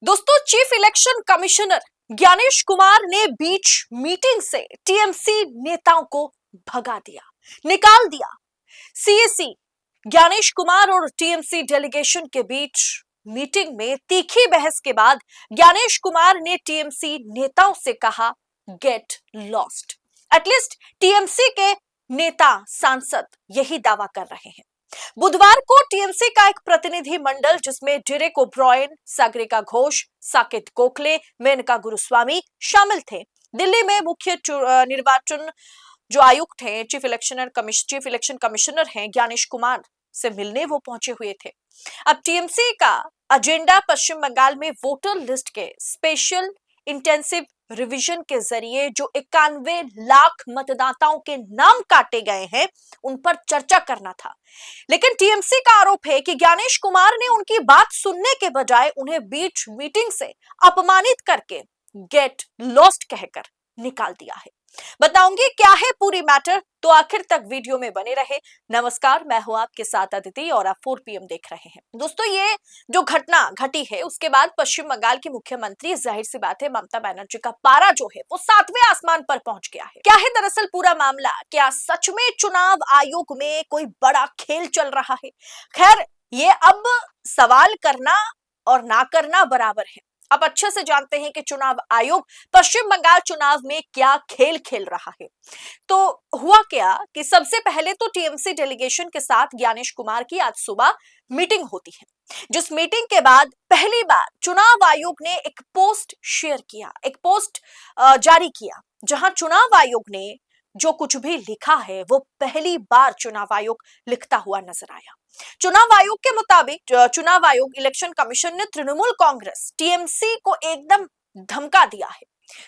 दोस्तों, chief election commissioner Gyanesh Kumar ने बीच मीटिंग से टीएमसी नेताओं को भगा दिया, निकाल दिया। सीएसी ज्ञानेश कुमार और टीएमसी डेलीगेशन के बीच मीटिंग में तीखी बहस के बाद ज्ञानेश कुमार ने टीएमसी नेताओं से कहा, गेट लॉस्ट। एटलीस्ट टीएमसी के नेता सांसद यही दावा कर रहे हैं। बुधवार को टीएमसी का एक प्रतिनिधि मंडल जिसमें डेरेक ओब्रायन, सागरिका घोष, साकेत गोखले, मेनका गुरुस्वामी शामिल थे, दिल्ली में मुख्य निर्वाचन जो आयुक्त हैं, चीफ इलेक्शन कमिश्नर हैं ज्ञानेश कुमार से मिलने वो पहुंचे हुए थे। अब टीएमसी का एजेंडा पश्चिम बंगाल में वोटर लिस्ट के स्पेशल इंटेंसिव रिवीजन के जरिए जो 91 लाख मतदाताओं के नाम काटे गए हैं उन पर चर्चा करना था। लेकिन टीएमसी का आरोप है कि ज्ञानेश कुमार ने उनकी बात सुनने के बजाय उन्हें बीच मीटिंग से अपमानित करके गेट लॉस्ट कहकर निकाल दिया है। बताऊंगी क्या है पूरी मैटर, तो आखिर तक वीडियो में बने रहे। नमस्कार, मैं हूं आपके साथ अदिति और आप 4PM देख रहे हैं। दोस्तों, ये जो घटना घटी है उसके बाद पश्चिम बंगाल की मुख्यमंत्री, जाहिर सी बात है, ममता बनर्जी का पारा जो है वो 7वें आसमान पर पहुंच गया है। क्या है दरअसल पूरा मामला? क्या सच में चुनाव आयोग में कोई बड़ा खेल चल रहा है? खैर, ये अब सवाल करना और ना करना बराबर है। आप अच्छे से जानते हैं कि चुनाव आयोग पश्चिम बंगाल चुनाव में क्या खेल खेल रहा है। तो हुआ क्या कि सबसे पहले तो टीएमसी डेलीगेशन के साथ ज्ञानेश कुमार की आज सुबह मीटिंग होती है, जिस मीटिंग के बाद पहली बार चुनाव आयोग ने एक पोस्ट शेयर किया, एक पोस्ट जारी किया, जहां चुनाव आयोग ने जो कुछ भी लिखा है वो पहली बार चुनाव आयोग लिखता हुआ नजर आया। चुनाव आयोग के मुताबिक चुनाव आयोग इलेक्शन कमीशन ने तृणमूल कांग्रेस टीएमसी को एकदम धमका दिया है।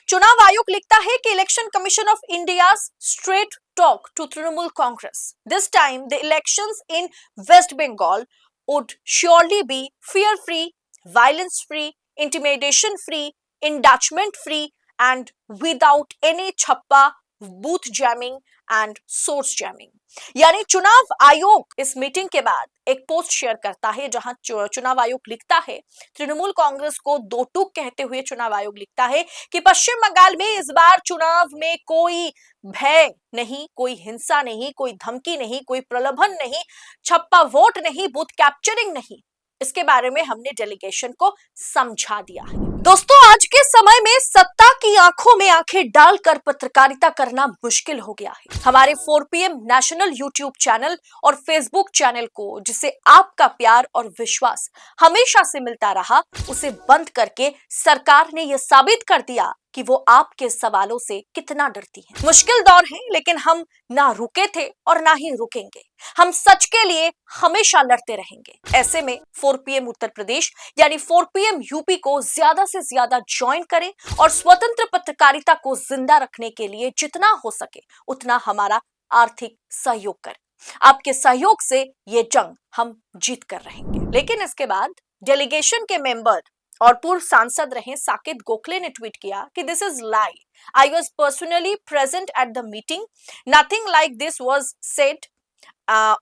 चुनाव आयोग लिखता है कि election commission of India straight talk to Trinamool Congress. This time the elections in West Bengal would surely be fear free, violence free, intimidation free, indictment free and without any छप्पा, booth jamming and source jamming. यानी चुनाव आयोग इस meeting के बाद एक post share करता है जहां चुनाव आयोग लिखता है, तृणमूल कांग्रेस को दो टूक कहते हुए चुनाव आयोग लिखता है कि पश्चिम बंगाल में इस बार चुनाव में कोई भय नहीं, कोई हिंसा नहीं, कोई धमकी नहीं, कोई प्रलोभन नहीं, छप्पा वोट नहीं, बूथ कैप्चरिंग नहीं। इसके बारे में हमने डेलीगेशन को समझा दिया है। दोस्तों, आज के समय में सत्ता की आंखों में आंखें डालकर पत्रकारिता करना मुश्किल हो गया है। हमारे 4PM नेशनल यूट्यूब चैनल और फेसबुक चैनल को, जिसे आपका प्यार और विश्वास हमेशा से मिलता रहा, उसे बंद करके सरकार ने यह साबित कर दिया कि वो आपके सवालों से कितना डरती है। मुश्किल दौर है, लेकिन हम ना रुके थे और ना ही रुकेंगे। हम सच के लिए हमेशा लड़ते रहेंगे। ऐसे में 4PM उत्तर प्रदेश यानी 4PM यूपी को ज्यादा से ज्यादा ज्वाइन करें और स्वतंत्र पत्रकारिता को जिंदा रखने के लिए जितना हो सके उतना हमारा आर्थिक सहयोग करें। आपके सहयोग से ये जंग हम जीत कर रहेंगे। लेकिन इसके बाद डेलीगेशन के मेंबर और पूर्व सांसद रहे साकेत गोखले ने ट्वीट किया कि this is lie, I was personally present at the meeting, nothing like this was said,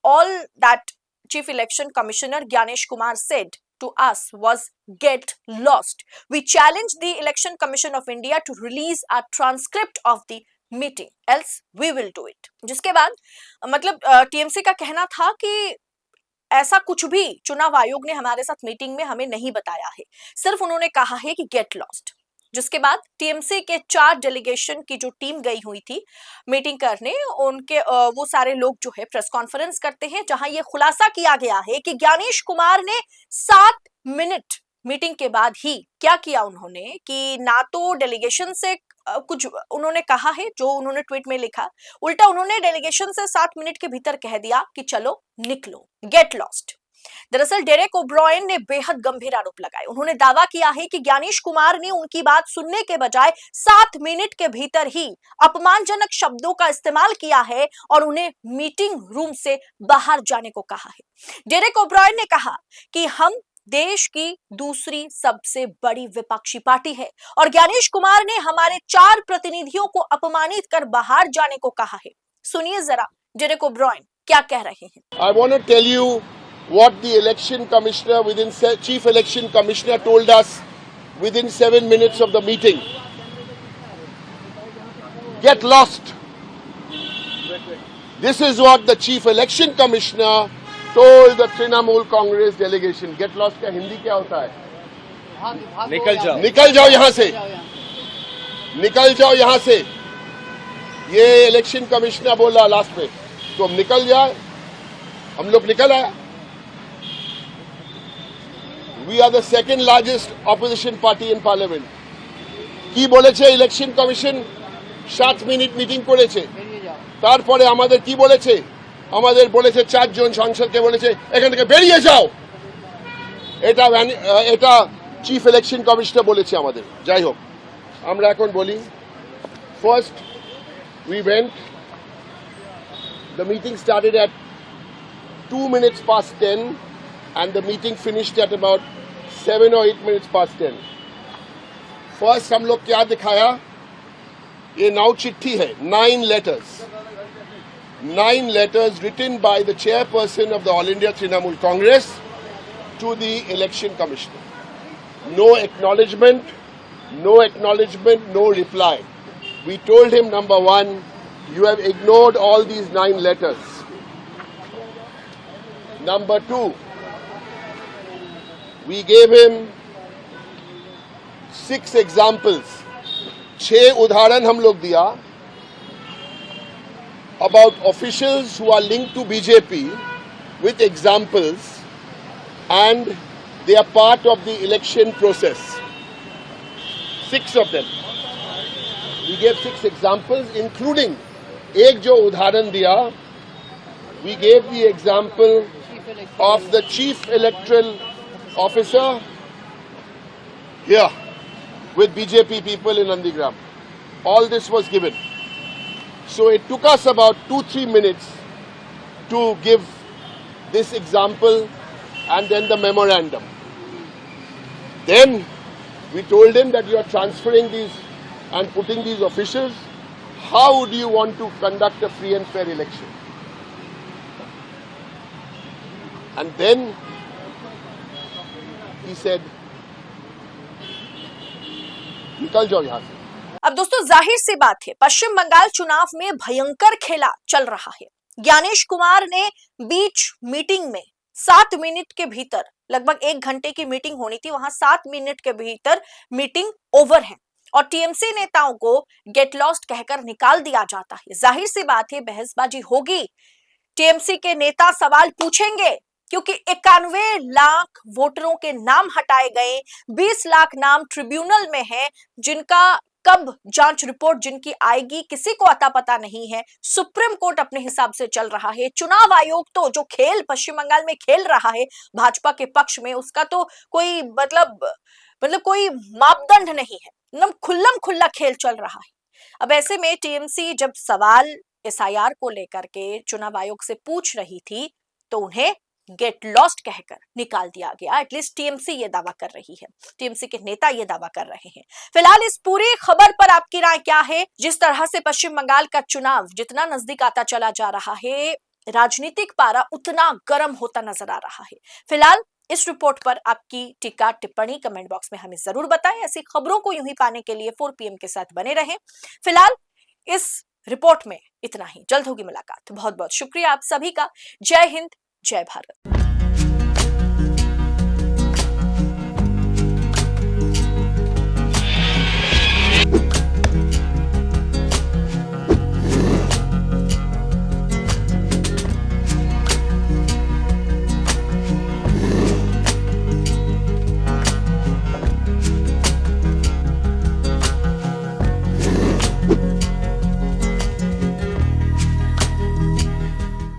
all that chief election commissioner Gyanesh Kumar said to us was get lost. We challenge the Election Commission of India to release a transcript of the meeting, else we will do it. जिसके बाद मतलब TMC का कहना था कि ऐसा कुछ भी चुनाव आयोग ने हमारे साथ मीटिंग में हमें नहीं बताया है, सिर्फ उन्होंने कहा है कि गेट लॉस्ट। जिसके बाद टीएमसी के 4 डेलीगेशन की जो टीम गई हुई थी मीटिंग करने, उनके वो सारे लोग जो है प्रेस कॉन्फ्रेंस करते हैं, जहां ये खुलासा किया गया है कि ज्ञानेश कुमार ने 7 मिनट मीटिंग के बाद ही क्या किया उन्होंने कि ना तो डेलीगेशन से कुछ उन्होंने कहा है जो उन्होंने ट्वीट में लिखा, उल्टा उन्होंने डेलीगेशन से 7 मिनट के भीतर कह दिया कि चलो निकलो, गेट लॉस्ट। दरअसल डेरेक ओब्रायन ने बेहद गंभीर आरोप लगाए। उन्होंने दावा किया है कि ज्ञानेश कुमार ने उनकी बात सुनने के बजाय 7 मिनट के भीतर ही अपमानजनक शब्दों का इस्तेमाल किया है और उन्हें मीटिंग रूम से बाहर जाने को कहा है। डेरेक ओब्रायन ने कहा कि हम देश की दूसरी सबसे बड़ी विपक्षी पार्टी है और ज्ञानेश कुमार ने हमारे 4 प्रतिनिधियों को अपमानित कर बाहर जाने को कहा है। सुनिए जरा डेरेक ओब्रायन क्या कह रहे हैं। I want to tell you what the election commissioner within chief election commissioner told us within 7 minutes of the meeting. Get lost. This is what the Chief Election Commissioner told the Trinamool Congress delegation. Get lost का हिंदी क्या होता है? निकल जाओ यहाँ से, निकल जाओ यहाँ से. ये इलेक्शन कमिश्नर बोला लास्ट में, तो हम निकल जाए. हम लोग निकल आए. We are the second largest opposition party in parliament. কি বলেছে ইলেকশন কমিশন? 7 মিনিট মিটিং করেছে. তারপরে আমাদের কি বলেছে? আমাদের বলেছে 4 জন সাংসদকে বলেছে এখান থেকে বেরিয়ে যাও. এটা চিফ ইলেকশন কমিশনার বলেছে আমাদের. যাই হোক, আমরা এখন বলি. First we went, the meeting started at 2 minutes past 10 and the meeting finished at about 7 or 8 minutes past 10. First हम लोग क्या दिखाया? ये नाउ चिट्ठी है, 9 letters. 9 letters written by the chairperson of the All India Trinamool Congress to the election commissioner. No acknowledgement, no reply. We told him, number one, you have ignored all these 9 letters. Number two, we gave him 6 examples. 6 उदाहरण हम लोग दिया about officials who are linked to BJP with examples, and they are part of the election process. 6 of them. We gave 6 examples, including एक जो उदाहरण दिया, we gave the example of the chief electoral officer here with BJP people in Nandigram. All this was given. So it took us about 2-3 minutes to give this example and then the memorandum. Then we told him that you are transferring these and putting these officials. How do you want to conduct a free and fair election? And then he said, निकल जाओ यहाँ से. अब दोस्तों, जाहिर सी बात है, पश्चिम बंगाल चुनाव में भयंकर खेला चल रहा है. ज्ञानेश कुमार ने बीच मीटिंग में 7 मिनट के भीतर, लगभग 1 घंटे की मीटिंग होनी थी, वहां 7 मिनट के भीतर मीटिंग ओवर है और टीएमसी नेताओं को गेट लॉस्ट कहकर निकाल दिया जाता है. जाहिर सी बात है, बहसबाजी होगी. टीएमसी के नेता सवाल पूछेंगे क्योंकि 91 लाख वोटरों के नाम हटाए गए. 20 लाख नाम ट्रिब्यूनल में हैं, जिनका कब जांच रिपोर्ट जिनकी आएगी किसी को अता पता नहीं है. सुप्रीम कोर्ट अपने हिसाब से चल रहा है. चुनाव आयोग तो जो खेल पश्चिम बंगाल में खेल रहा है भाजपा के पक्ष में, उसका तो कोई मतलब कोई मापदंड नहीं है. एकदम खुल्लम खुल्ला खेल चल रहा है. अब ऐसे में टीएमसी जब सवाल एसआईआर को लेकर के चुनाव आयोग से पूछ रही थी तो उन्हें गेट लॉस्ट कहकर निकाल दिया गया. एटलीस्ट टीएमसी ये दावा कर रही है, टीएमसी के नेता ये दावा कर रहे हैं. फिलहाल इस पूरी खबर पर आपकी राय क्या है? जिस तरह से पश्चिम बंगाल का चुनाव जितना नजदीक आता चला जा रहा है, राजनीतिक पारा उतना गर्म होता नजर आ रहा है. फिलहाल इस रिपोर्ट पर आपकी टीका टिप्पणी कमेंट बॉक्स में हमें जरूर बताएं. ऐसी खबरों को यूं ही पाने के लिए 4 PM के साथ बने रहें. फिलहाल इस रिपोर्ट में इतना ही. जल्द होगी मुलाकात. बहुत बहुत शुक्रिया आप सभी का. जय हिंद, जय भारत.